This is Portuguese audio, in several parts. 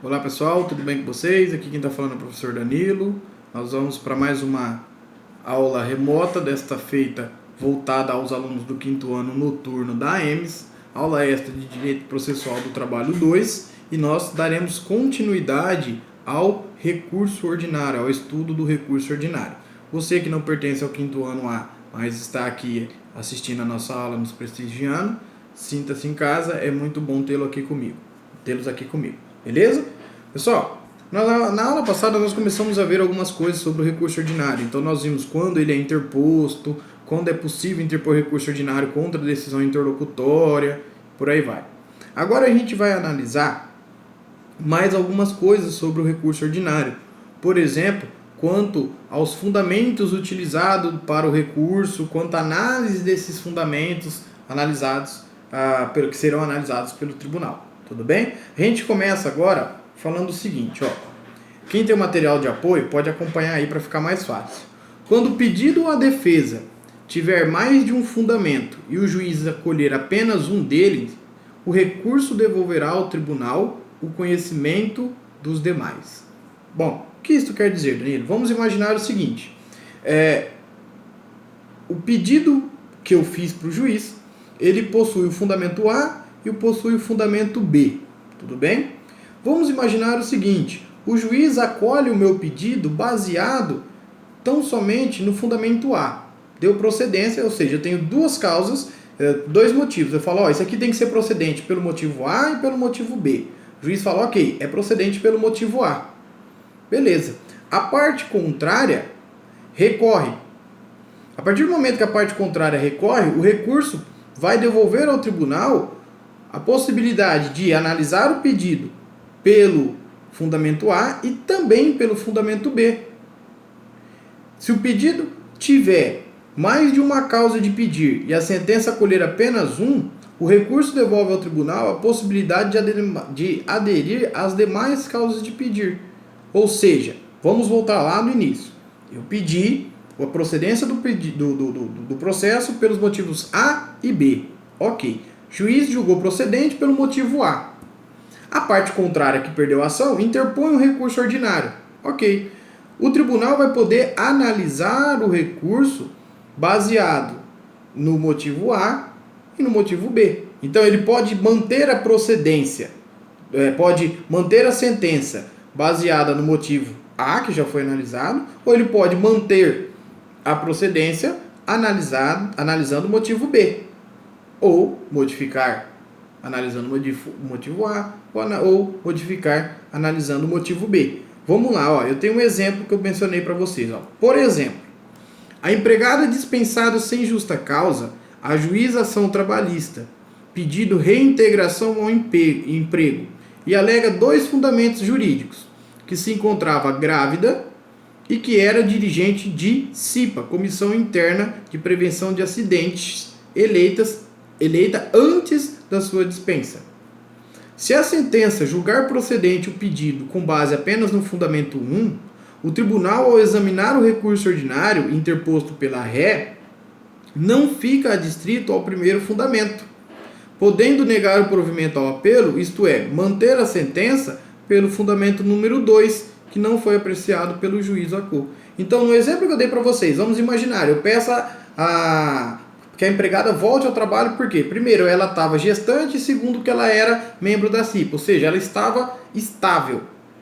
Olá pessoal, tudo bem com vocês? Aqui quem está falando é o professor Danilo. Nós vamos para mais uma aula remota, desta feita voltada aos alunos do quinto ano noturno da AEMS, aula extra de Direito Processual do Trabalho 2, e nós daremos continuidade ao recurso ordinário, ao estudo do recurso ordinário. Você que não pertence ao quinto ano A, mas está aqui assistindo a nossa aula, nos prestigiando, sinta-se em casa, é muito bom tê-los aqui comigo. Beleza? Pessoal, na aula passada nós começamos a ver algumas coisas sobre o recurso ordinário. Então nós vimos quando ele é interposto, quando é possível interpor recurso ordinário contra a decisão interlocutória, por aí vai. Agora a gente vai analisar mais algumas coisas sobre o recurso ordinário. Por exemplo, quanto aos fundamentos utilizados para o recurso, quanto à análise desses fundamentos analisados, que serão analisados pelo tribunal. Tudo bem? A gente começa agora falando o seguinte, ó. Quem tem o material de apoio pode acompanhar aí para ficar mais fácil. Quando o pedido ou a defesa tiver mais de um fundamento e o juiz acolher apenas um deles, o recurso devolverá ao tribunal o conhecimento dos demais. Bom, o que isso quer dizer, Danilo? Vamos imaginar o seguinte. O pedido que eu fiz para o juiz, ele possui o fundamento A e possui o fundamento B. Tudo bem? Vamos imaginar o seguinte. O juiz acolhe o meu pedido baseado tão somente no fundamento A. Deu procedência, ou seja, eu tenho duas causas, dois motivos. Eu falo, isso aqui tem que ser procedente pelo motivo A e pelo motivo B. O juiz fala, ok, é procedente pelo motivo A. Beleza. A parte contrária recorre. A partir do momento que a parte contrária recorre, o recurso vai devolver ao tribunal a possibilidade de analisar o pedido pelo fundamento A e também pelo fundamento B. Se o pedido tiver mais de uma causa de pedir e a sentença acolher apenas um, o recurso devolve ao tribunal a possibilidade de aderir às demais causas de pedir. Ou seja, vamos voltar lá no início. Eu pedi a procedência do processo pelos motivos A e B. Ok. Juiz julgou procedente pelo motivo A. A parte contrária que perdeu a ação interpõe um recurso ordinário. Ok. O tribunal vai poder analisar o recurso baseado no motivo A e no motivo B. Então ele pode manter a procedência, pode manter a sentença baseada no motivo A, que já foi analisado, ou ele pode manter a procedência analisando o motivo B. Ou modificar analisando o motivo A, ou modificar analisando o motivo B. Vamos lá, ó, eu tenho um exemplo que eu mencionei para vocês. Ó. Por exemplo, a empregada dispensada sem justa causa ajuiza ação trabalhista, pedido reintegração ao emprego, e alega dois fundamentos jurídicos, que se encontrava grávida e que era dirigente de CIPA, Comissão Interna de Prevenção de Acidentes, eleita antes da sua dispensa. Se a sentença julgar procedente o pedido com base apenas no fundamento 1, o tribunal, ao examinar o recurso ordinário interposto pela ré, não fica adstrito ao primeiro fundamento, podendo negar o provimento ao apelo, isto é, manter a sentença pelo fundamento número 2, que não foi apreciado pelo juiz ACO. Então, no exemplo que eu dei para vocês, vamos imaginar, eu peço que a empregada volte ao trabalho, porque primeiro ela estava gestante e segundo que ela era membro da CIPA, ou seja, ela estava estável,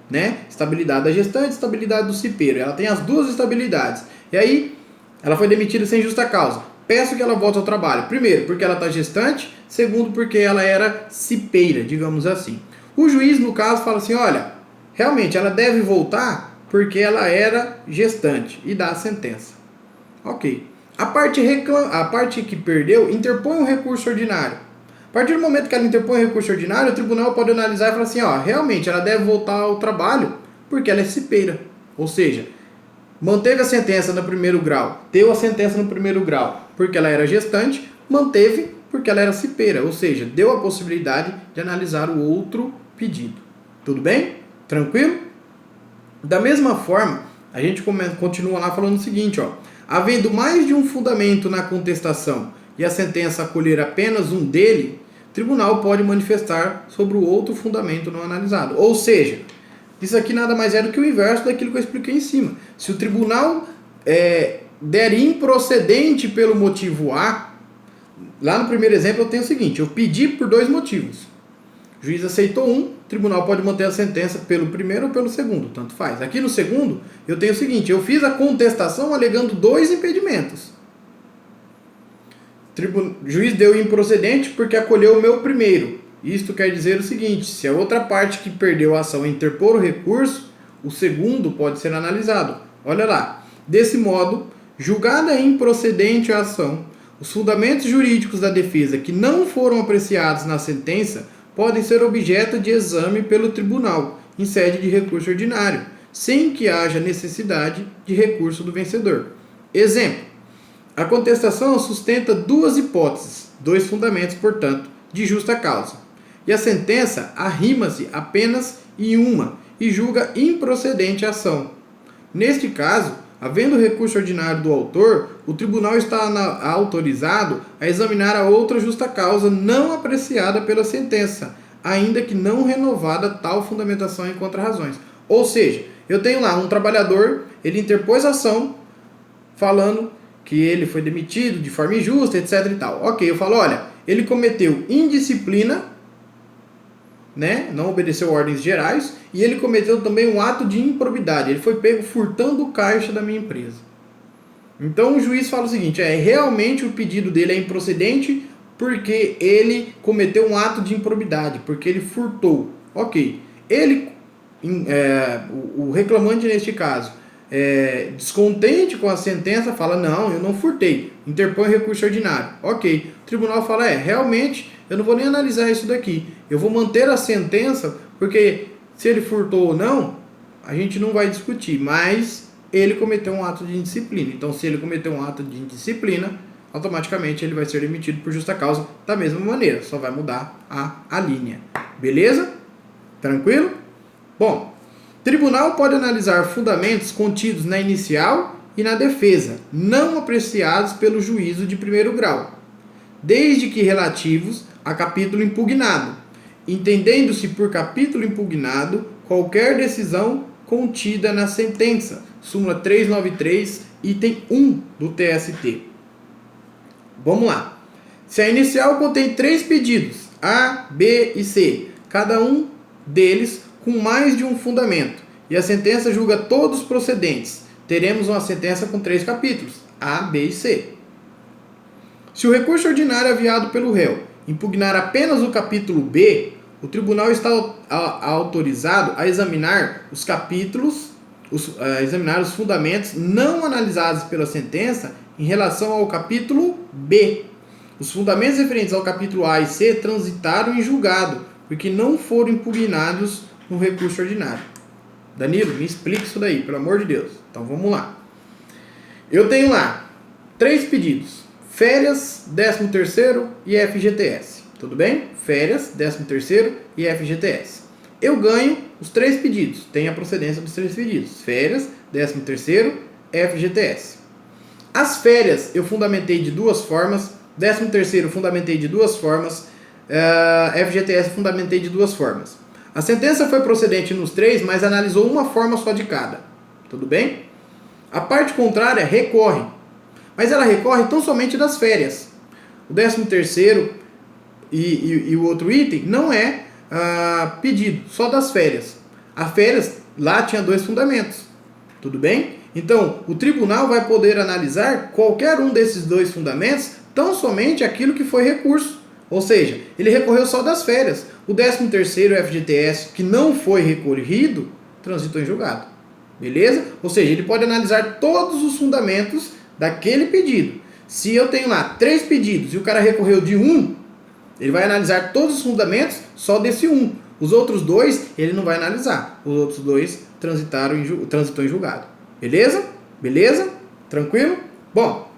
né? Estabilidade da gestante, estabilidade do cipeiro, ela tem as duas estabilidades. E aí, ela foi demitida sem justa causa. Peço que ela volte ao trabalho, primeiro porque ela está gestante, segundo porque ela era cipeira, digamos assim. O juiz, no caso, fala assim, olha, realmente ela deve voltar porque ela era gestante e dá a sentença. Ok. A parte que perdeu interpõe um recurso ordinário. A partir do momento que ela interpõe um recurso ordinário, o tribunal pode analisar e falar assim, ó, realmente ela deve voltar ao trabalho porque ela é cipeira. Ou seja, manteve a sentença no primeiro grau, deu a sentença no primeiro grau porque ela era gestante, manteve porque ela era cipeira. Ou seja, deu a possibilidade de analisar o outro pedido. Tudo bem? Tranquilo? Da mesma forma, a gente continua lá falando o seguinte, ó. Havendo mais de um fundamento na contestação e a sentença acolher apenas um dele, tribunal pode manifestar sobre o outro fundamento não analisado. Ou seja, isso aqui nada mais é do que o inverso daquilo que eu expliquei em cima. Se o tribunal der improcedente pelo motivo A, lá no primeiro exemplo eu tenho o seguinte, eu pedi por 2 motivos. O juiz aceitou um, o tribunal pode manter a sentença pelo primeiro ou pelo segundo, tanto faz. Aqui no segundo, eu tenho o seguinte, eu fiz a contestação alegando 2 impedimentos. O juiz deu improcedente porque acolheu o meu primeiro. Isto quer dizer o seguinte, se a outra parte que perdeu a ação interpor o recurso, o segundo pode ser analisado. Olha lá, desse modo, julgada improcedente a ação, os fundamentos jurídicos da defesa que não foram apreciados na sentença podem ser objeto de exame pelo tribunal, em sede de recurso ordinário, sem que haja necessidade de recurso do vencedor. Exemplo, a contestação sustenta 2 hipóteses, 2 fundamentos, portanto, de justa causa. E a sentença arrima-se apenas em uma e julga improcedente a ação. Neste caso, havendo recurso ordinário do autor, o tribunal está autorizado a examinar a outra justa causa não apreciada pela sentença, ainda que não renovada tal fundamentação em contra-razões. Ou seja, eu tenho lá um trabalhador, ele interpôs ação falando que ele foi demitido de forma injusta, etc e tal. Ok, eu falo, olha, ele cometeu indisciplina, né? Não obedeceu ordens gerais, e ele cometeu também um ato de improbidade. Ele foi pego furtando o caixa da minha empresa. Então o juiz fala o seguinte, realmente o pedido dele é improcedente porque ele cometeu um ato de improbidade, porque ele furtou. Ok, o reclamante neste caso, descontente com a sentença, fala, não, eu não furtei, interpõe recurso ordinário. Ok, o tribunal fala, realmente, eu não vou nem analisar isso daqui, eu vou manter a sentença, porque se ele furtou ou não, a gente não vai discutir, mas ele cometeu um ato de indisciplina. Então, se ele cometeu um ato de indisciplina, automaticamente ele vai ser demitido por justa causa da mesma maneira, só vai mudar a linha. Beleza? Tranquilo? Bom, tribunal pode analisar fundamentos contidos na inicial e na defesa, não apreciados pelo juízo de primeiro grau, desde que relativos a capítulo impugnado, entendendo-se por capítulo impugnado qualquer decisão contida na sentença, súmula 393, item 1 do TST. Vamos lá. Se a inicial contém 3 pedidos, A, B e C, cada um deles com mais de um fundamento, e a sentença julga todos procedentes, teremos uma sentença com 3 capítulos, A, B e C. Se o recurso ordinário aviado pelo réu impugnar apenas o capítulo B, o tribunal está autorizado a examinar os capítulos, examinar os fundamentos não analisados pela sentença em relação ao capítulo B. Os fundamentos referentes ao capítulo A e C transitaram em julgado, porque não foram impugnados no recurso ordinário. Danilo, me explica isso daí, pelo amor de Deus. Então vamos lá. Eu tenho lá 3 pedidos. Férias, 13º e FGTS. Tudo bem? Férias, 13º e FGTS. Eu ganho os 3 pedidos. Tem a procedência dos 3 pedidos. Férias, 13º, FGTS. As férias eu fundamentei de 2 formas. 13º fundamentei de 2 formas. FGTS fundamentei de 2 formas. A sentença foi procedente nos 3, mas analisou uma forma só de cada. Tudo bem? A parte contrária recorre. Mas ela recorre tão somente das férias. O 13º e o outro item não é pedido, só das férias. As férias lá tinha 2 fundamentos. Tudo bem? Então, o tribunal vai poder analisar qualquer um desses 2 fundamentos, tão somente aquilo que foi recurso. Ou seja, ele recorreu só das férias. O 13º FGTS, que não foi recorrido, transitou em julgado. Beleza? Ou seja, ele pode analisar todos os fundamentos daquele pedido. Se eu tenho lá 3 pedidos e o cara recorreu de um, ele vai analisar todos os fundamentos só desse um. Os outros 2 ele não vai analisar. Os outros 2 transitou em julgado. Beleza? Beleza? Tranquilo? Bom,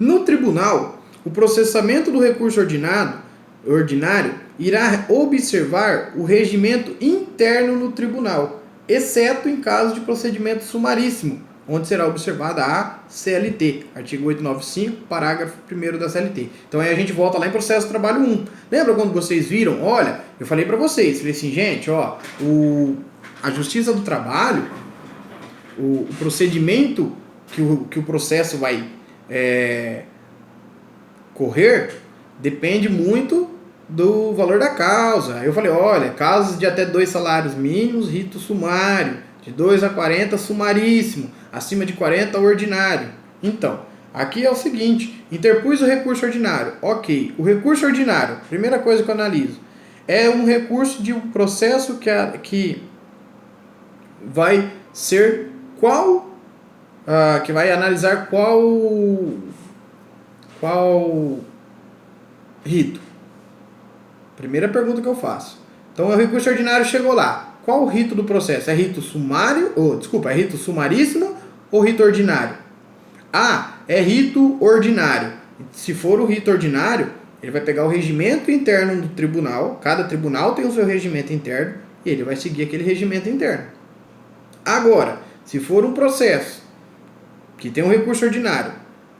no tribunal, o processamento do recurso ordinário irá observar o regimento interno no tribunal, exceto em caso de procedimento sumaríssimo, onde será observada a CLT, artigo 895, parágrafo 1º da CLT. Então aí a gente volta lá em processo de trabalho 1. Lembra quando vocês viram? Olha, eu falei para vocês, falei assim, gente, ó, a Justiça do Trabalho, o procedimento que o processo vai correr depende muito do valor da causa. Eu falei, olha, causas de até 2 salários mínimos, rito sumário, de 2 a 40, sumaríssimo, acima de 40, ordinário. Então, aqui é o seguinte, interpus o recurso ordinário. Ok, o recurso ordinário, primeira coisa que eu analiso, é um recurso de um processo que vai ser que vai analisar qual rito. Primeira pergunta que eu faço. Então, o recurso ordinário chegou lá. Qual o rito do processo? É rito sumário? É rito sumaríssimo ou rito ordinário? Ah, é rito ordinário. Se for o rito ordinário, ele vai pegar o regimento interno do tribunal. Cada tribunal tem o seu regimento interno e ele vai seguir aquele regimento interno. Agora, se for um processo que tem um recurso ordinário,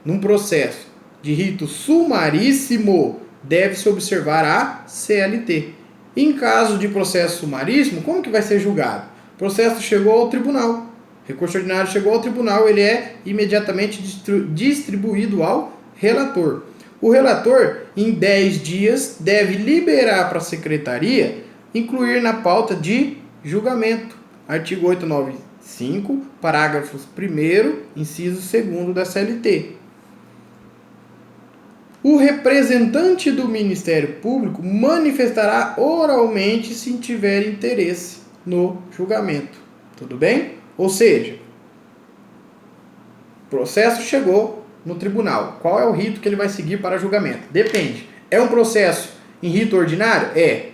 num processo de rito sumaríssimo, deve-se observar a CLT. Em caso de processo sumaríssimo, como que vai ser julgado? O processo chegou ao tribunal, recurso ordinário chegou ao tribunal, ele é imediatamente distribuído ao relator. O relator, em 10 dias, deve liberar para a secretaria incluir na pauta de julgamento. Artigo 895, parágrafos 1º, inciso 2º da CLT. O representante do Ministério Público manifestará oralmente se tiver interesse no julgamento. Tudo bem? Ou seja, o processo chegou no tribunal. Qual é o rito que ele vai seguir para julgamento? Depende. É um processo em rito ordinário? É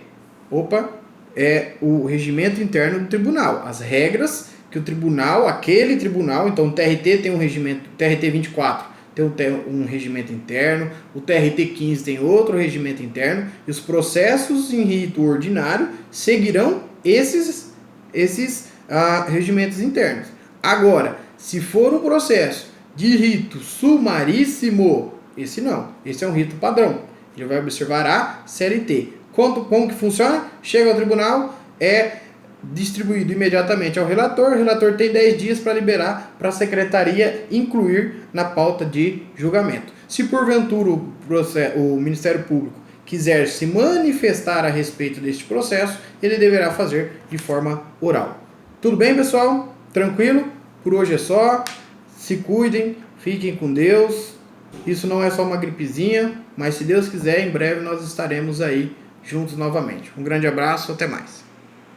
o regimento interno do tribunal. As regras que o tribunal, então o TRT tem um regimento, TRT 24 tem um regimento interno, o TRT 15 tem outro regimento interno, e os processos em rito ordinário seguirão esses regimentos internos. Agora, se for um processo de rito sumaríssimo, esse não, esse é um rito padrão, ele vai observar a CLT. Como que funciona? Chega ao tribunal, é distribuído imediatamente ao relator, o relator tem 10 dias para liberar para a secretaria incluir na pauta de julgamento. Se porventura o Ministério Público quiser se manifestar a respeito deste processo, ele deverá fazer de forma oral. Tudo bem, pessoal? Tranquilo? Por hoje é só. Se cuidem, fiquem com Deus. Isso não é só uma gripezinha, mas se Deus quiser, em breve nós estaremos aí juntos novamente. Um grande abraço, até mais.